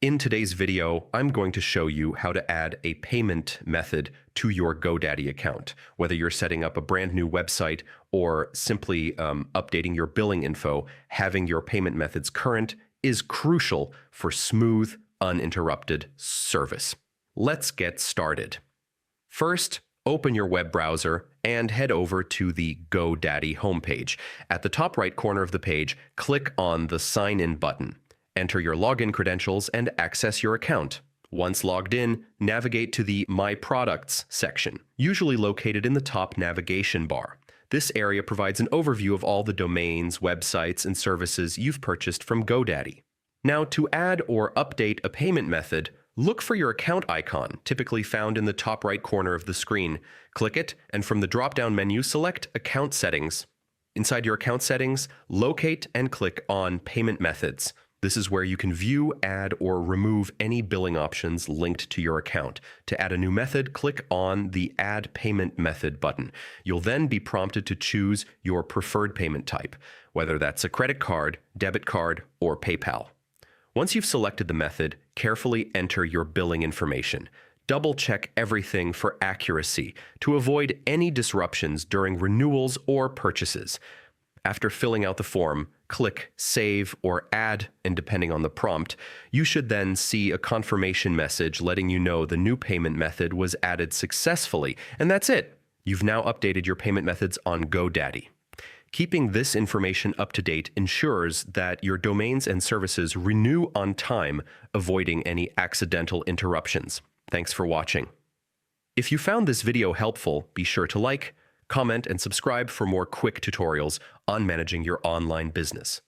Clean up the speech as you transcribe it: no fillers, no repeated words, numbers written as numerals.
In today's video, I'm going to show you how to add a payment method to your Godaddy account. Whether you're setting up a brand new website or simply updating your billing info, having your payment methods current is crucial for smooth, uninterrupted service. Let's get started. First, open your web browser and head over to the Godaddy homepage. At the top right corner of the page, click on the Sign In button. Enter your login credentials and access your account. Once logged in, navigate to the My Products section, usually located in the top navigation bar. This area provides an overview of all the domains, websites, and services you've purchased from Godaddy. Now, to add or update a payment method, look for your account icon, typically found in the top right corner of the screen. Click it, and from the drop-down menu, select Account Settings. Inside your account settings, locate and click on Payment Methods. This is where you can view, add, or remove any billing options linked to your account. To add a new method, click on the Add Payment Method button. You'll then be prompted to choose your preferred payment type, whether that's a credit card, debit card, or PayPal. Once you've selected the method, carefully enter your billing information. Double-check everything for accuracy to avoid any disruptions during renewals or purchases. After filling out the form, click Save or Add, and depending on the prompt, you should then see a confirmation message letting you know the new payment method was added successfully, and that's it. You've now updated your payment methods on Godaddy. Keeping this information up to date ensures that your domains and services renew on time, avoiding any accidental interruptions. Thanks for watching. If you found this video helpful, be sure to like, comment, and subscribe for more quick tutorials on managing your online business.